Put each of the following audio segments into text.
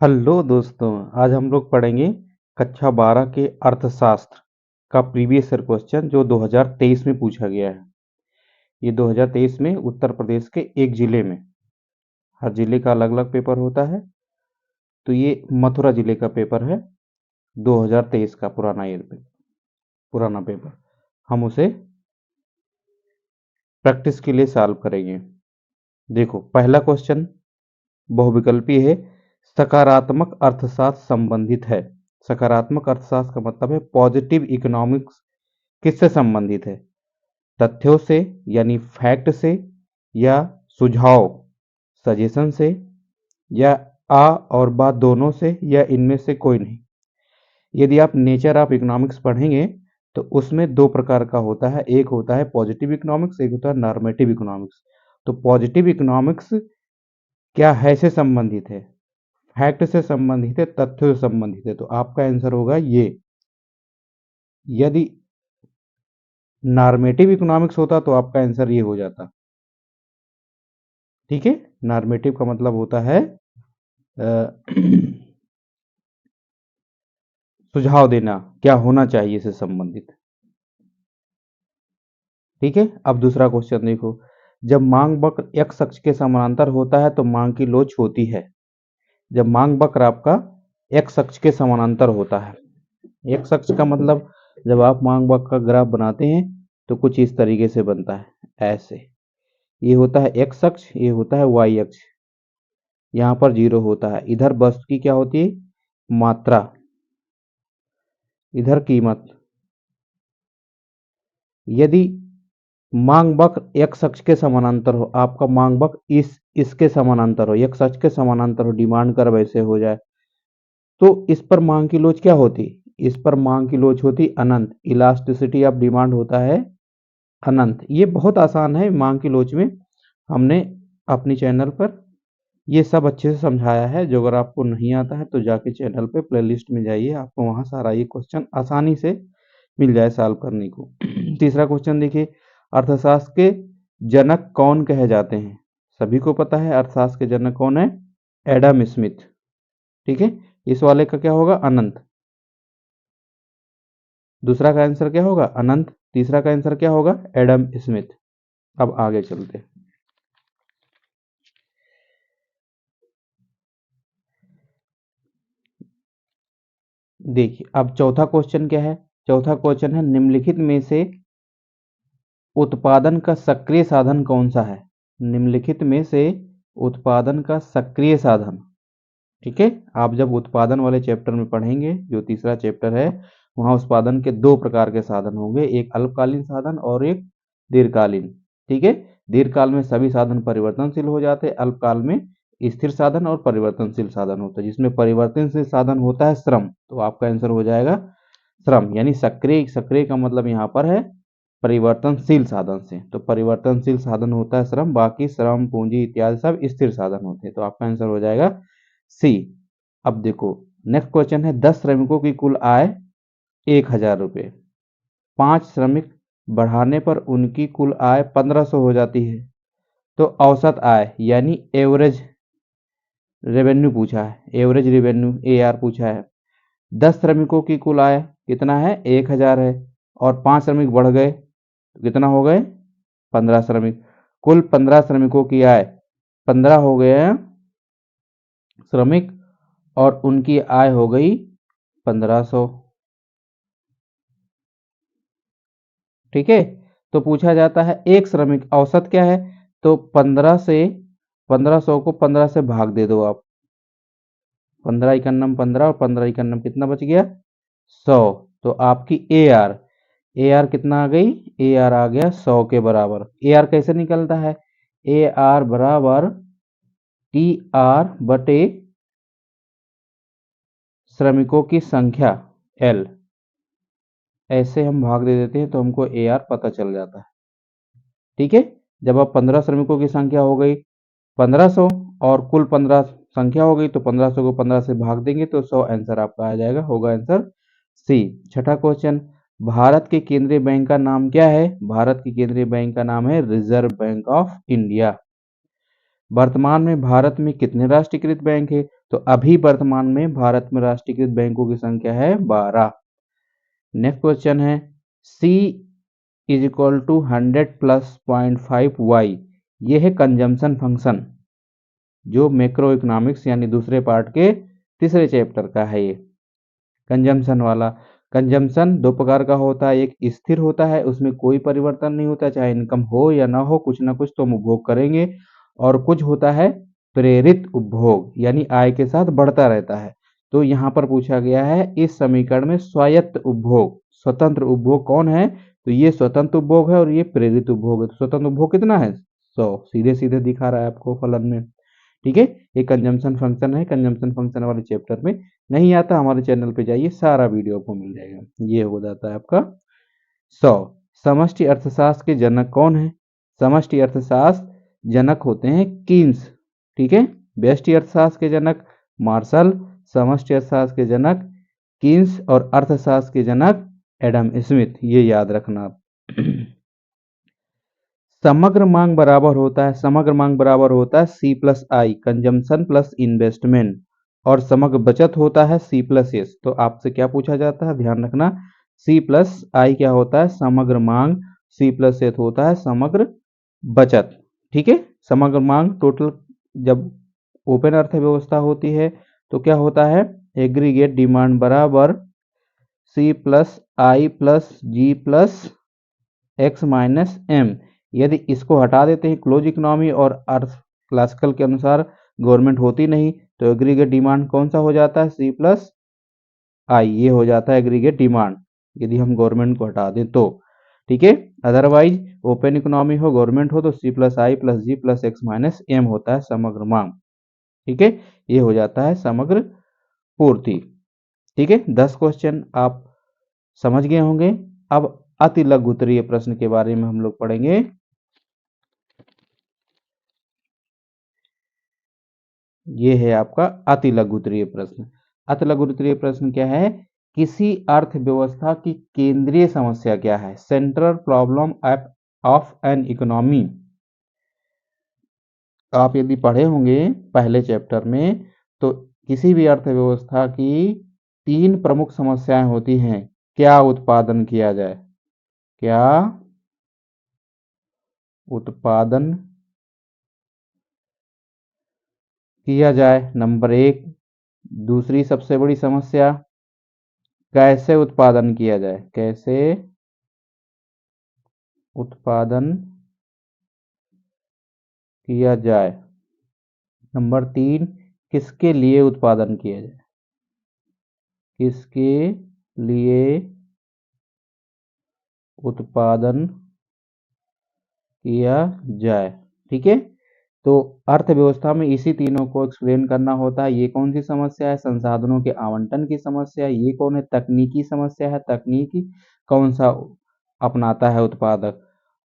Hello दोस्तों, आज हम लोग पढ़ेंगे कक्षा 12 के अर्थशास्त्र का प्रीवियस ईयर क्वेश्चन जो 2023 में पूछा गया है। ये 2023 में उत्तर प्रदेश के एक जिले में, हर जिले का अलग अलग पेपर होता है। तो ये मथुरा जिले का पेपर है, 2023 का पुराना पेपर। हम उसे प्रैक्टिस के लिए सॉल्व करेंगे। देखो, पहला क्वेश्चन बहुविकल्पी है। सकारात्मक अर्थशास्त्र संबंधित है। सकारात्मक अर्थशास्त्र का मतलब है पॉजिटिव इकोनॉमिक्स किससे संबंधित है? तथ्यों से यानी फैक्ट से, या सुझाव सजेशन से, या आ और बा दोनों से, या इनमें से कोई नहीं। यदि आप नेचर ऑफ इकोनॉमिक्स पढ़ेंगे तो उसमें दो प्रकार का होता है, एक होता है पॉजिटिव इकोनॉमिक्स, एक होता है नॉर्मेटिव इकोनॉमिक्स। तो पॉजिटिव इकोनॉमिक्स क्या है से संबंधित है? फैक्ट से संबंधित है, तथ्यों से संबंधित है। तो आपका आंसर होगा ये। यदि नॉर्मेटिव इकोनॉमिक्स होता तो आपका आंसर ये हो जाता। ठीक है, नॉर्मेटिव का मतलब होता है सुझाव देना, क्या होना चाहिए से संबंधित। ठीक है, अब दूसरा क्वेश्चन देखो। जब मांग वक्र एक्स अक्ष के समानांतर होता है तो मांग की लोच होती है। जब मांग वक्र आपका एक्स अक्ष के समानांतर होता है, एक्स अक्ष का मतलब जब आप मांग वक्र का ग्राफ बनाते हैं तो कुछ इस तरीके से बनता है, ऐसे। ये होता है एक्स अक्ष, ये होता है वाई अक्ष। यहाँ पर जीरो होता है। इधर वस्तु की क्या होती है? मात्रा, इधर कीमत। यदि मांग वक्र एक्स अक्ष के समानांतर हो, आपका मांग वक्र इसके समानांतर हो, एक्स अक्ष के समानांतर हो, डिमांड कर्व ऐसे हो जाए, तो इस पर मांग की लोच क्या होती? इस पर मांग की लोच होती अनंत। इलास्टिसिटी ऑफ डिमांड होता है अनंत। ये बहुत आसान है मांग की लोच में। हमने अपनी चैनल पर ये सब अच्छे से समझाया है। जो अगर आपको नहीं आता है तो जाके चैनल पे प्लेलिस्ट में जाइए, आपको वहाँ सारा ये क्वेश्चन आसानी से मिल जाए सॉल्व करने को। तीसरा क्वेश्चन देखिए, अर्थशास्त्र के जनक कौन कहे जाते हैं? सभी को पता है अर्थशास्त्र के जनक कौन है? Adam Smith. ठीक है, इस वाले का क्या होगा? अनंत। दूसरा का आंसर क्या होगा? अनंत। तीसरा का आंसर क्या होगा? Adam Smith. अब आगे चलते हैं। देखिए, अब चौथा क्वेश्चन क्या है? चौथा क्वेश्चन है, निम्नलिखित में से उत्पादन का सक्रिय साधन कौन सा है? निम्नलिखित में से उत्पादन का सक्रिय साधन। ठीक है, आप जब उत्पादन वाले चैप्टर में पढ़ेंगे, जो तीसरा चैप्टर है, वहां उत्पादन के दो प्रकार के साधन होंगे, एक अल्पकालीन साधन और एक दीर्घकालीन। ठीक है, दीर्घकाल में सभी साधन परिवर्तनशील हो जाते हैं, अल्पकाल में स्थिर साधन और परिवर्तनशील साधन होता है। जिसमें परिवर्तनशील साधन होता है श्रम, तो आपका आंसर हो जाएगा श्रम। यानी सक्रिय, सक्रिय का मतलब यहाँ पर है परिवर्तनशील साधन से। तो परिवर्तनशील साधन होता है श्रम, बाकी श्रम, पूंजी इत्यादि सब स्थिर साधन होते हैं। तो आपका आंसर हो जाएगा सी। अब देखो, नेक्स्ट क्वेश्चन है, 10 श्रमिकों की कुल आय 1,000 रुपये। 5 श्रमिक बढ़ाने पर उनकी कुल आय 1,500 हो जाती है। तो औसत आय यानी एवरेज रेवेन्यू पूछा है, एवरेज रेवेन्यू ए आर पूछा है। 10 श्रमिकों की कुल आय कितना है? 1,000 है, और 5 श्रमिक बढ़ गए तो कितना हो गए? 15 श्रमिक। कुल 15 श्रमिकों की आय, 15 हो गए हैं श्रमिक, और उनकी आय हो गई 1,500। ठीक है, तो पूछा जाता है एक श्रमिक औसत क्या है? तो 15 से 1,500 को 15 से भाग दे दो आप। 15 इकन्नम 15 और 15 इकन्नम कितना बच गया? 100। तो आपकी ए आर कितना आ गई? ए आर आ गया 100 के बराबर। ए आर कैसे निकलता है? ए आर बराबर टी आर बटे श्रमिकों की संख्या एल। ऐसे हम भाग दे देते हैं तो हमको ए आर पता चल जाता है। ठीक है, जब अब 15 श्रमिकों की संख्या हो गई 1,500, और कुल 15 संख्या हो गई, तो 1,500 को 15 से भाग देंगे तो 100 आंसर आपका आ जाएगा, होगा आंसर सी। छठा क्वेश्चन, भारत के केंद्रीय बैंक का नाम क्या है? भारत के केंद्रीय बैंक का नाम है रिजर्व बैंक ऑफ इंडिया। वर्तमान में भारत में कितने राष्ट्रीयकृत बैंक है? तो अभी वर्तमान में भारत में राष्ट्रीयकृत बैंकों की संख्या है 12। नेक्स्ट क्वेश्चन है C is equal to 100 plus 0.5y, ये है कंजम्पशन फंक्शन, जो मैक्रो इकोनॉमिक्स यानी दूसरे पार्ट के तीसरे चैप्टर का है। ये कंजम्पशन वाला, कंजम्पशन दो प्रकार का होता है, एक स्थिर होता है, उसमें कोई परिवर्तन नहीं होता, चाहे इनकम हो या ना हो, कुछ ना कुछ तो हम उपभोग करेंगे। और कुछ होता है प्रेरित उपभोग, यानी आय के साथ बढ़ता रहता है। तो यहाँ पर पूछा गया है इस समीकरण में स्वायत्त उपभोग, स्वतंत्र उपभोग कौन है? तो ये स्वतंत्र उपभोग है और ये प्रेरित उपभोग है। तो स्वतंत्र उपभोग कितना है? 100, सीधे सीधे दिखा रहा है आपको फलन में। ठीक है, ये कंजम्पशन फंक्शन है, कंजम्पशन फंक्शन वाले चैप्टर में नहीं आता, हमारे चैनल पे जाइए, सारा वीडियो आपको मिल जाएगा। ये हो जाता है आपका 100। समष्टि अर्थशास्त्र के जनक कौन है? समष्टि अर्थशास्त्र जनक होते हैं कीन्स। ठीक है, व्यष्टि अर्थशास्त्र के जनक मार्शल, समष्टि अर्थशास्त्र के जनक कीन्स और अर्थशास्त्र के जनक एडम स्मिथ, ये याद रखना आप। समग्र मांग बराबर होता है, समग्र मांग बराबर होता है C प्लस आई, कंजम्पशन प्लस इन्वेस्टमेंट, और समग्र बचत होता है C प्लस एस। तो आपसे क्या पूछा जाता है, ध्यान रखना, C प्लस आई क्या होता है? समग्र मांग, C प्लस एस होता है समग्र बचत। ठीक है, समग्र मांग टोटल, जब ओपन अर्थव्यवस्था होती है तो क्या होता है? एग्रीगेट डिमांड बराबर C प्लस आई प्लस जी प्लस एक्स माइनस एम। यदि इसको हटा देते हैं क्लोज इकोनॉमी और अर्थ क्लासिकल के अनुसार गवर्नमेंट होती नहीं, तो एग्रीगेट डिमांड कौन सा हो जाता है? C प्लस आई, ये हो जाता है एग्रीगेट डिमांड, यदि हम गवर्नमेंट को हटा दें तो। ठीक है, अदरवाइज ओपन इकोनॉमी हो, गवर्नमेंट हो, तो C प्लस आई प्लस जी प्लस एक्स माइनस एम होता है समग्र मांग। ठीक है, ये हो जाता है समग्र पूर्ति। ठीक है, 10 क्वेश्चन आप समझ गए होंगे। अब अति लघु उत्तरीय प्रश्न के बारे में हम लोग पढ़ेंगे। ये है आपका अति लघु उत्तरीय प्रश्न। अति लघु उत्तरीय प्रश्न क्या है? किसी अर्थव्यवस्था की केंद्रीय समस्या क्या है? Central problem of an economy. आप यदि पढ़े होंगे पहले चैप्टर में, तो किसी भी अर्थव्यवस्था की 3 प्रमुख समस्याएं होती हैं। क्या उत्पादन किया जाए? क्या उत्पादन किया जाए, नंबर 1। दूसरी सबसे बड़ी समस्या, कैसे उत्पादन किया जाए? कैसे उत्पादन किया जाए। नंबर 3, किसके लिए उत्पादन किया जाए? किसके लिए उत्पादन किया जाए। ठीक है, तो अर्थव्यवस्था में इसी तीनों को एक्सप्लेन करना होता है। ये कौन सी समस्या है? संसाधनों के आवंटन की समस्या। ये कौन है? तकनीकी समस्या है, तकनीकी कौन सा अपनाता है उत्पादक।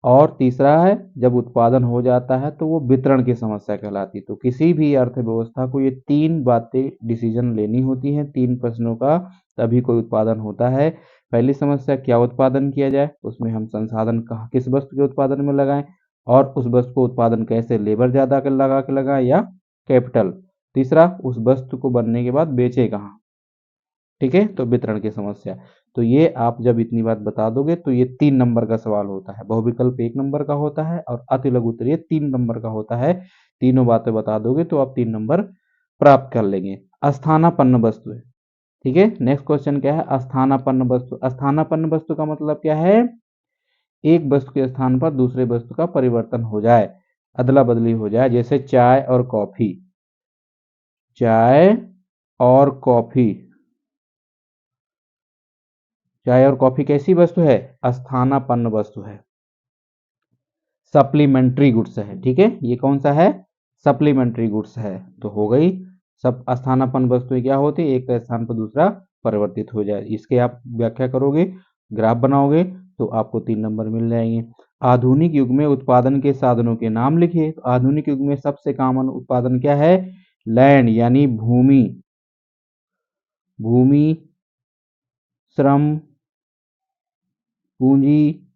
और तीसरा है, जब उत्पादन हो जाता है तो वो वितरण की समस्या कहलाती है। तो किसी भी अर्थव्यवस्था को ये 3 बातें डिसीजन लेनी होती हैं, 3 प्रश्नों का, तभी कोई उत्पादन होता है। पहली समस्या, क्या उत्पादन किया जाए, उसमें हम संसाधन कहाँ किस वस्तु के उत्पादन में लगाएं, और उस वस्तु को उत्पादन कैसे, लेबर ज़्यादा कर लगा के लगाएं या कैपिटल। तीसरा, उस वस्तु को बनने के बाद बेचे कहाँ। ठीक है, तो वितरण की समस्या। तो ये आप जब इतनी बात बता दोगे तो ये 3 नंबर का सवाल होता है। बहुविकल्प 1 नंबर का होता है और अति लघु उत्तरीय 3 नंबर का होता है। तीनों बातें बता दोगे तो आप 3 नंबर प्राप्त कर लेंगे। अस्थानापन्न वस्तु है। ठीक है, नेक्स्ट क्वेश्चन क्या है? अस्थानापन्न वस्तु। अस्थानापन्न वस्तु का मतलब क्या है? एक वस्तु के स्थान पर दूसरे वस्तु का परिवर्तन हो जाए, अदला बदली हो जाए। जैसे चाय और कॉफी, चाय और कॉफी, चाय और कॉफी कैसी वस्तु है? अस्थानापन्न वस्तु है, सप्लीमेंट्री गुड्स है। ठीक है, ये कौन सा है? सप्लीमेंट्री गुड्स है। तो हो गई सब। अस्थानापन्न वस्तुएं क्या होती है? एक का स्थान पर दूसरा परिवर्तित हो जाए। इसके आप व्याख्या करोगे, ग्राफ बनाओगे, तो आपको 3 नंबर मिल जाएंगे। आधुनिक युग में उत्पादन के साधनों के नाम लिखिए। तो आधुनिक युग में सबसे कॉमन उत्पादन क्या है? लैंड यानी भूमि, भूमि, श्रम, पूंजी,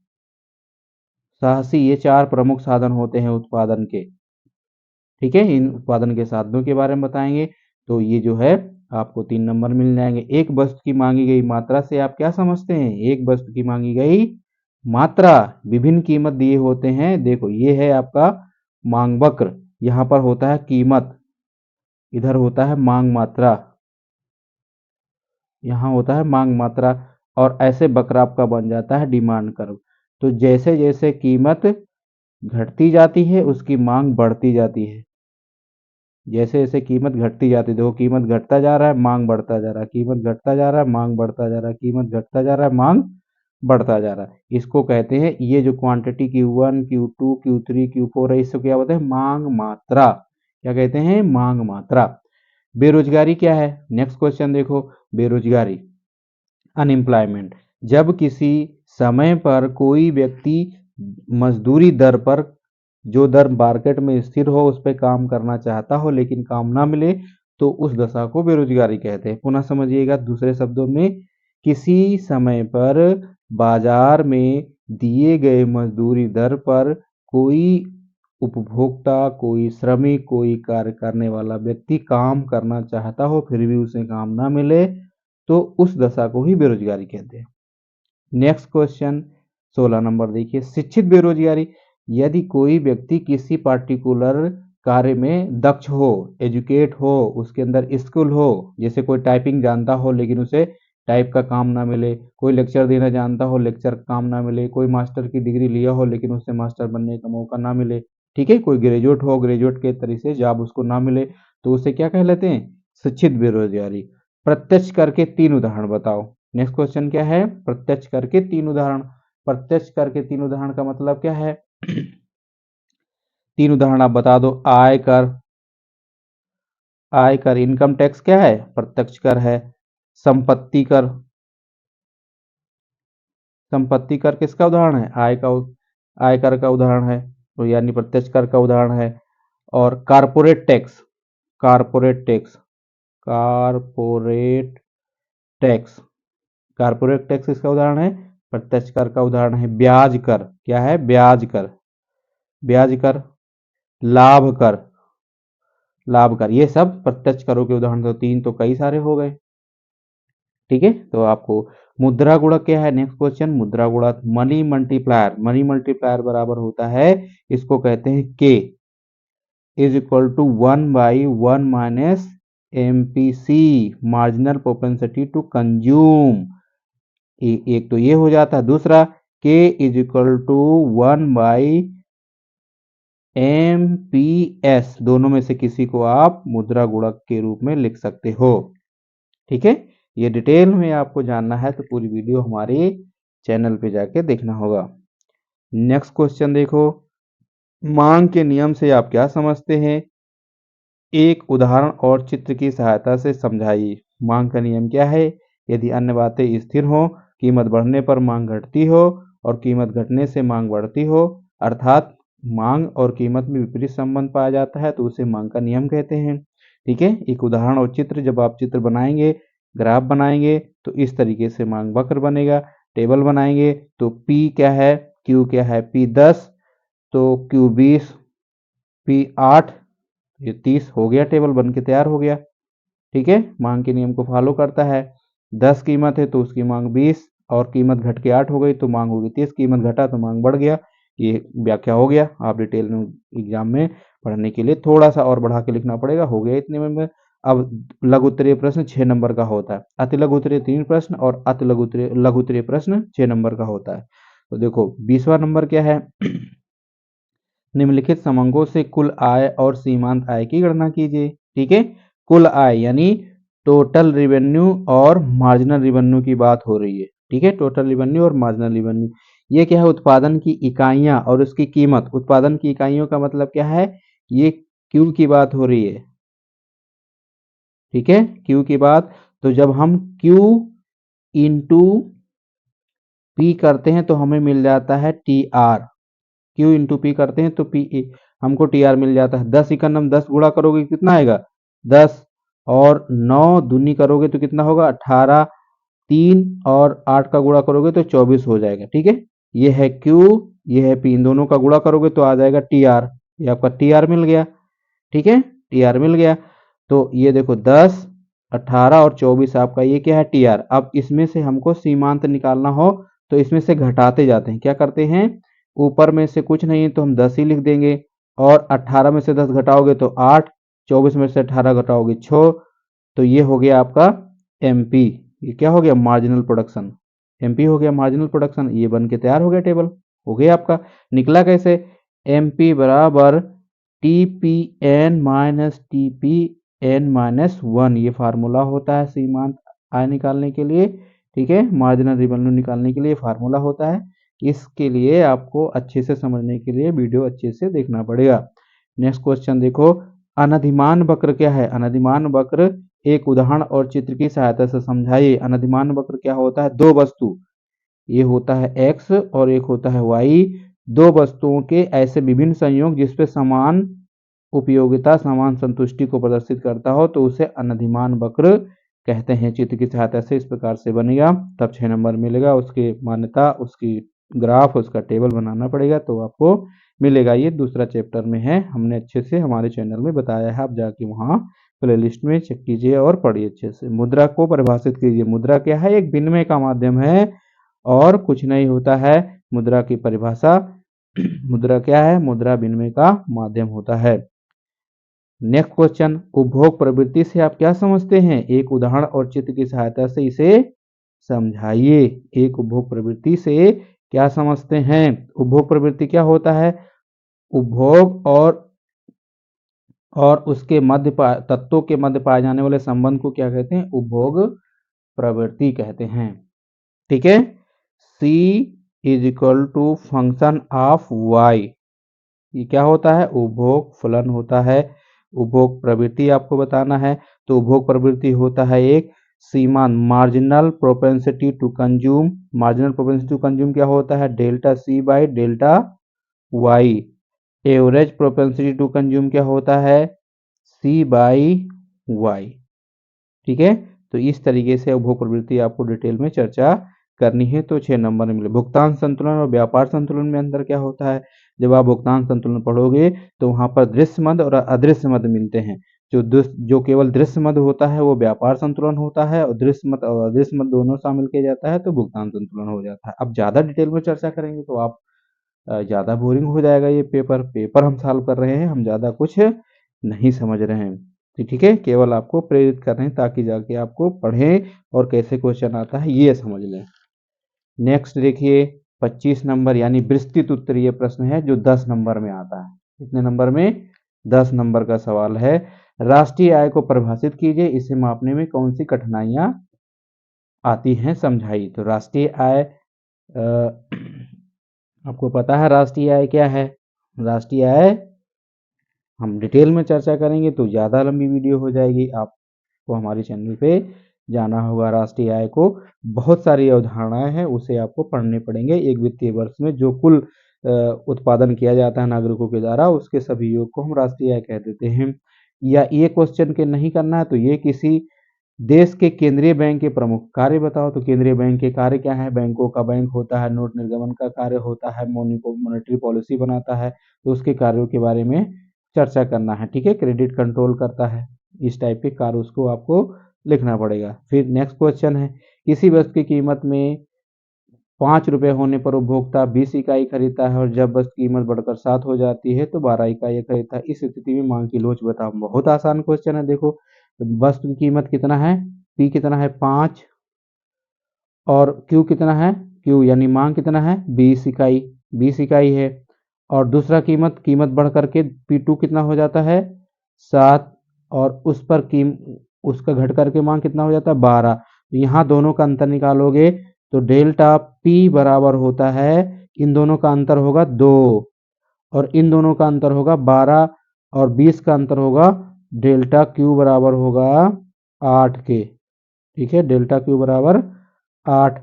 साहसी, ये 4 प्रमुख साधन होते हैं उत्पादन के। ठीक है, इन उत्पादन के साधनों के बारे में बताएंगे। तो ये जो है आपको 3 नंबर मिल जाएंगे। एक वस्तु की मांगी गई मात्रा से आप क्या समझते हैं? एक वस्तु की मांगी गई मात्रा, विभिन्न कीमत दिए होते हैं। देखो ये है आपका मांग वक्र, यहाँ पर होता है कीमत, इधर होता है मांग मात्रा, यहाँ होता है मांग मात्रा, और ऐसे वक्र आपका बन जाता है डिमांड कर्व। तो जैसे जैसे कीमत घटती जाती है उसकी मांग बढ़ती जाती है। जैसे जैसे कीमत घटती जाती है, देखो कीमत घटता जा रहा है, मांग बढ़ता जा रहा है, कीमत घटता जा रहा है, मांग बढ़ता जा रहा है, कीमत घटता जा रहा है, मांग बढ़ता जा रहा है। इसको कहते हैं, ये जो quantity Q1 Q2 Q3 Q4 है, इसको क्या बोलते हैं? मांग मात्रा। क्या कहते हैं? मांग मात्रा। बेरोजगारी क्या है? नेक्स्ट क्वेश्चन देखो, बेरोजगारी, अनएम्प्लॉयमेंट, जब किसी समय पर कोई व्यक्ति मजदूरी दर पर, जो दर मार्केट में स्थिर हो उस पर काम करना चाहता हो लेकिन काम ना मिले, तो उस दशा को बेरोजगारी कहते हैं। पुनः समझिएगा, दूसरे शब्दों में, किसी समय पर बाजार में दिए गए मजदूरी दर पर कोई उपभोक्ता, कोई श्रमिक, कोई कार्य करने वाला व्यक्ति काम करना चाहता हो फिर भी उसे काम ना मिले, तो उस दशा को ही बेरोजगारी कहते हैं। नेक्स्ट क्वेश्चन 16 नंबर देखिए, शिक्षित बेरोजगारी, यदि कोई व्यक्ति किसी पार्टिकुलर कार्य में दक्ष हो, एजुकेट हो, उसके अंदर स्किल हो, जैसे कोई टाइपिंग जानता हो लेकिन उसे टाइप का काम ना मिले, कोई लेक्चर देना जानता हो, लेक्चर काम ना मिले, कोई मास्टर की डिग्री लिया हो लेकिन उसे मास्टर बनने का मौका ना मिले, ठीक है, कोई ग्रेजुएट हो, ग्रेजुएट के तरीके से जॉब उसको ना मिले, तो उसे क्या कहलाते हैं? शिक्षित बेरोजगारी। प्रत्यक्ष करके 3 उदाहरण बताओ। नेक्स्ट क्वेश्चन क्या है? प्रत्यक्ष करके 3 उदाहरण। प्रत्यक्ष करके 3 उदाहरण का मतलब क्या है? 3 उदाहरण आप बता दो। आयकर, आयकर इनकम टैक्स क्या है? प्रत्यक्ष कर है। संपत्ति कर, संपत्ति कर किसका उदाहरण है? आयकर का उदाहरण है, तो यानी प्रत्यक्ष कर का उदाहरण है। और corporate tax, corporate tax, corporate tax, corporate tax इसका उदाहरण है, प्रत्यक्ष कर का उदाहरण है। ब्याज कर, क्या है? ब्याज कर, ब्याज कर। लाभ कर, लाभ कर, ये सब प्रत्यक्ष करों के उदाहरण। तो 3 तो कई सारे हो गए, ठीक है। तो आपको मुद्रा गुणक क्या है? नेक्स्ट क्वेश्चन, मुद्रा गुणक, मनी मल्टीप्लायर, मनी मल्टीप्लायर बराबर होता है, इसको कहते हैं K is equal to 1/1 minus MPC, marginal propensity to consume. एक तो ये हो जाता है, दूसरा के इज इक्वल टू 1/MPS, दोनों में से किसी को आप मुद्रा गुणक के रूप में लिख सकते हो, ठीक है। ये डिटेल में आपको जानना है तो पूरी वीडियो हमारे चैनल पे जाके देखना होगा। नेक्स्ट क्वेश्चन देखो, मांग के नियम से आप क्या समझते हैं? एक उदाहरण और चित्र की सहायता से समझाइए। मांग का नियम क्या है? यदि अन्य बातें स्थिर हो, कीमत बढ़ने पर मांग घटती हो और कीमत घटने से मांग बढ़ती हो, अर्थात मांग और कीमत में विपरीत संबंध पाया जाता है, तो उसे मांग का नियम कहते हैं, ठीक है। एक उदाहरण और चित्र, जब आप चित्र बनाएंगे, ग्राफ बनाएंगे, तो इस तरीके से मांग वक्र बनेगा। टेबल बनाएंगे तो P क्या है, Q क्या है? P10, तो Q20, P8, ये 30 हो गया, टेबल बन के तैयार हो गया, ठीक है। मांग के नियम को फॉलो करता है। 10 कीमत है तो उसकी मांग 20, और कीमत घट के 8 हो गई तो मांग होगी 30, कीमत घटा तो मांग बढ़ गया। ये व्याख्या हो गया। आप डिटेल में एग्जाम में पढ़ने के लिए थोड़ा सा और बढ़ा के लिखना पड़ेगा, हो गया इतने में। अब लघु उत्तरीय प्रश्न 6 नंबर का होता है, अति लघु उत्तरीय 3 प्रश्न और अति लघु उत्तरीय प्रश्न 6 नंबर का होता है। तो देखो 20वां नंबर क्या है? निम्नलिखित समंगों से कुल आय और सीमांत आय की गणना कीजिए, ठीक है। कुल आय यानी टोटल रिवेन्यू और मार्जिनल रिवेन्यू की बात हो रही है, ठीक है। टोटल रिवेन्यू और मार्जिनल रिवेन्यू, ये क्या है? उत्पादन की इकाइयां और उसकी कीमत। उत्पादन की इकाइयों का मतलब क्या है? ये क्यू की बात हो रही है, ठीक है, क्यू की बात। तो जब हम क्यू इंटू पी करते हैं तो हमें मिल जाता है TR। क्यू इंटू पी करते हैं तो पी हमको TR मिल जाता है। 10 इकन्नम 10 गुणा करोगे कितना आएगा? 10, और 9 दूनी करोगे तो कितना होगा? 18, 3 और 8 का गुणा करोगे तो 24 हो जाएगा, ठीक है। ये है Q, ये है P, इन दोनों का गुणा करोगे तो आ जाएगा TR, ये आपका TR मिल गया। ठीक है, टी आर मिल गया। तो ये देखो 10, 18 और 24 आपका ये क्या है टी आर। अब इसमें से हमको सीमांत निकालना हो तो इसमें से घटाते जाते हैं। क्या करते हैं, ऊपर में से कुछ नहीं है तो हम 10 ही लिख देंगे, और 18 में से 10 घटाओगे तो 8, 24 में से 18 घटाओगे 6, तो ये हो गया आपका एमपी। ये क्या हो गया, मार्जिनल प्रोडक्शन। एमपी हो गया मार्जिनल प्रोडक्शन। ये बन के तैयार हो गया टेबल। हो गया आपका। निकला कैसे, एमपी बराबर T P N minus T P N minus 1, ये फार्मूला होता है सीमांत आय निकालने के लिए। ठीक है, मार्जिनल रिवेन्यू निकालने के लिए फार्मूला होता है। इसके लिए आपको अच्छे से समझने के लिए वीडियो अच्छे से देखना पड़ेगा। नेक्स्ट क्वेश्चन देखो, अनधिमान वक्र क्या है। अनधिमान वक्र एक उदाहरण और चित्र की सहायता से समझाइए। अनधिमान वक्र क्या होता है, दो वस्तु, ये होता है x और एक होता है y, दो वस्तुओं के ऐसे विभिन्न संयोग जिसपे समान उपयोगिता समान संतुष्टि को प्रदर्शित करता हो तो उसे अनधिमान वक्र कहते हैं। चित्र की सहायता से इस प्रकार से बनेगा तब 6 नंबर मिलेगा। उसकी मान्यता, उसकी ग्राफ, उसका टेबल बनाना पड़ेगा तो आपको मिलेगा। ये दूसरा चैप्टर में है, हमने अच्छे से हमारे चैनल में बताया है, आप जाके वहाँ प्ले लिस्ट में चेक कीजिए और पढ़िए अच्छे से। मुद्रा को परिभाषित कीजिए। मुद्रा क्या है, एक विनिमय का माध्यम है और कुछ नहीं होता है। मुद्रा की परिभाषा मुद्रा क्या है, मुद्रा विनिमय का माध्यम होता है। नेक्स्ट क्वेश्चन, उपभोग प्रवृत्ति से आप क्या समझते हैं। एक उदाहरण और चित्र की सहायता से इसे समझाइए। एक उपभोग प्रवृत्ति से क्या समझते हैं। उपभोग प्रवृत्ति क्या होता है, उपभोग और उसके मध्य तत्वों के मध्य पाए जाने वाले संबंध को क्या कहते हैं, उपभोग प्रवृत्ति कहते हैं। ठीक है, C is equal to function of y, ये क्या होता है, उपभोग फलन होता है। उपभोग प्रवृत्ति आपको बताना है तो उपभोग प्रवृत्ति होता है एक सीमांत, marginal propensity to consume. Marginal propensity to consume क्या होता है, delta C by delta y। Average propensity to consume क्या होता है, C बाई y। ठीक है, तो इस तरीके से उपभोग प्रवृत्ति आपको डिटेल में चर्चा करनी है तो 6 नंबर में मिले। भुगतान संतुलन और व्यापार संतुलन में अंतर क्या होता है। जब आप भुगतान संतुलन पढ़ोगे तो वहां पर दृश्य मद और अदृश्य मद मिलते हैं। जो केवल दृश्य मद होता है वो व्यापार संतुलन होता है, और दृश्य मद और अदृश्य मद दोनों शामिल किया जाता है तो भुगतान संतुलन हो जाता है। अब ज्यादा डिटेल में चर्चा करेंगे तो आप ज़्यादा बोरिंग हो जाएगा। ये पेपर हम सॉल्व कर रहे हैं, हम ज़्यादा कुछ नहीं समझ रहे हैं। तो ठीक है, केवल आपको प्रेरित कर रहे हैं ताकि जाके आपको पढ़ें और कैसे क्वेश्चन आता है ये समझ लें। नेक्स्ट देखिए 25 नंबर यानी विस्तृत उत्तरीय प्रश्न है जो 10 नंबर में आता है। कितने नंबर में, 10 नंबर का सवाल है। राष्ट्रीय आय को परिभाषित कीजिए, इसे मापने में कौन सी कठिनाइयां आती हैं समझाइए। तो राष्ट्रीय आय आपको पता है राष्ट्रीय आय क्या है। राष्ट्रीय आय हम डिटेल में चर्चा करेंगे तो ज़्यादा लंबी वीडियो हो जाएगी, आपको हमारे चैनल पे जाना होगा। राष्ट्रीय आय को बहुत सारी अवधारणाएं हैं, उसे आपको पढ़ने पड़ेंगे। एक वित्तीय वर्ष में जो कुल उत्पादन किया जाता है नागरिकों के द्वारा उसके सभी योग को हम राष्ट्रीय आय कह देते हैं। या ये क्वेश्चन के नहीं करना है तो ये किसी देश के केंद्रीय बैंक के प्रमुख कार्य बताओ। तो केंद्रीय बैंक के कार्य क्या है, बैंकों का बैंक होता है, नोट निर्गमन का कार्य होता है, मॉनेटरी पॉलिसी बनाता है, तो उसके कार्यों के बारे में चर्चा करना है। ठीक है, क्रेडिट कंट्रोल करता है, इस टाइप के कार्य उसको आपको लिखना पड़ेगा। फिर नेक्स्ट क्वेश्चन है, किसी वस्तु की कीमत में 5 रुपये होने पर उपभोक्ता 20 इकाई खरीदता है और जब वस्तु की कीमत बढ़कर 7 हो जाती है तो 12 इकाई खरीदता है। इस स्थिति में मांग की लोच बताओ। बहुत आसान क्वेश्चन है। देखो वस्तु की कीमत कितना है, पी कितना है 5, और क्यू कितना है, क्यू यानी मांग कितना है 20 इकाई, 20 इकाई है। और दूसरा कीमत बढ़ करके पी टू कितना हो जाता है 7, और उस पर उसका घट करके मांग कितना हो जाता है 12। तो यहाँ दोनों का अंतर निकालोगे तो डेल्टा पी बराबर होता है, इन दोनों का अंतर होगा 2 और इन दोनों का अंतर होगा 12 और 20 का अंतर होगा डेल्टा क्यू बराबर होगा 8 के। ठीक है, डेल्टा क्यू बराबर 8।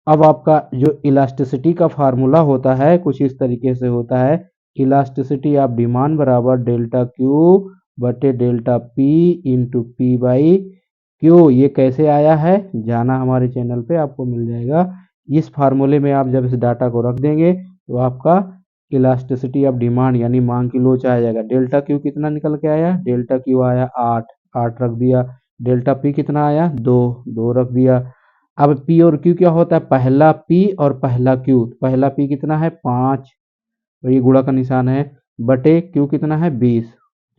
अब आपका जो इलास्टिसिटी का फार्मूला होता है कुछ इस तरीके से होता है, इलास्टिसिटी ऑफ डिमांड बराबर डेल्टा क्यू बटे delta P into P by Q. ये कैसे आया है, जाना हमारे चैनल पे आपको मिल जाएगा। इस फार्मूले में आप जब इस डाटा को रख देंगे तो आपका इलास्टिसिटी ऑफ डिमांड यानी मांग की लोच आ जाएगा। डेल्टा क्यू कितना निकल के आया, डेल्टा क्यू आया 8, 8 रख दिया। डेल्टा पी कितना आया 2, 2 रख दिया। अब पी और क्यू क्या होता है, पहला पी और पहला क्यू। पहला पी कितना है 5, और ये गुणा का निशान है, बटे क्यू कितना है 20।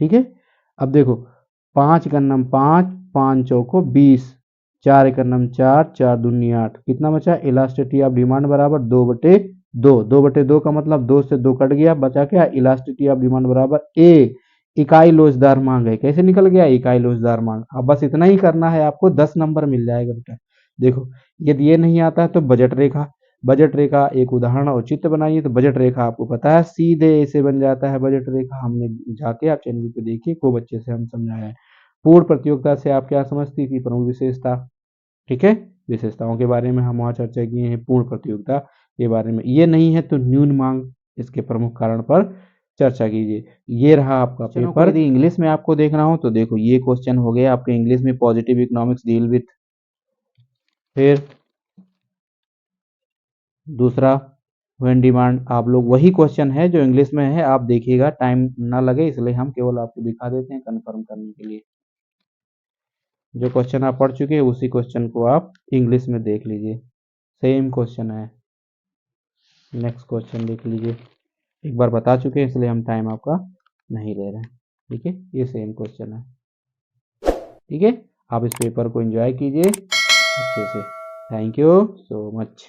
ठीक है, अब देखो 5 का नम 5, 5 चौको 20, 4 एक नम 4, 4 दूनी 8, कितना बचा, इलास्टिसिटी ऑफ डिमांड बराबर 2/2। 2/2 का मतलब 2 से 2 कट गया, बचा क्या, इलास्टिसिटी ऑफ डिमांड बराबर ए, इकाई लोचदार मांग है। कैसे निकल गया, इकाई लोचदार मांग। अब बस इतना ही करना है आपको, 10 नंबर मिल जाएगा बेटा। देखो यदि ये नहीं आता है तो बजट रेखा, बजट रेखा एक उदाहरण और चित्र बनाइए। तो बजट रेखा आपको पता है सीधे ऐसे बन जाता है बजट रेखा, हमने जाके आप चैनल पे देखिए खूब अच्छे से हम समझाया है। पूर्ण प्रतियोगिता से आप क्या समझती थी, प्रमुख विशेषता। ठीक है, विशेषताओं के बारे में हम वहाँ चर्चा किए हैं, पूर्ण प्रतियोगिता के बारे में। ये नहीं है तो न्यून मांग, इसके प्रमुख कारण पर चर्चा कीजिए। ये रहा आपका पेपर। यदि इंग्लिश में आपको देखना हो तो देखो ये क्वेश्चन हो गया आपके इंग्लिश में, पॉजिटिव इकोनॉमिक्स डील विथ। फिर दूसरा व्हेन डिमांड, आप लोग वही क्वेश्चन है जो इंग्लिश में है, आप देखिएगा, टाइम ना लगे इसलिए हम केवल आपको दिखा देते हैं कंफर्म करने के लिए। जो क्वेश्चन आप पढ़ चुके हैं उसी क्वेश्चन को आप इंग्लिश में देख लीजिए, सेम क्वेश्चन है। नेक्स्ट क्वेश्चन देख लीजिए, एक बार बता चुके हैं इसलिए हम टाइम आपका नहीं ले रहे हैं। ठीक है, ये सेम क्वेश्चन है। ठीक है, आप इस पेपर को एंजॉय कीजिए अच्छे से। Thank you so much.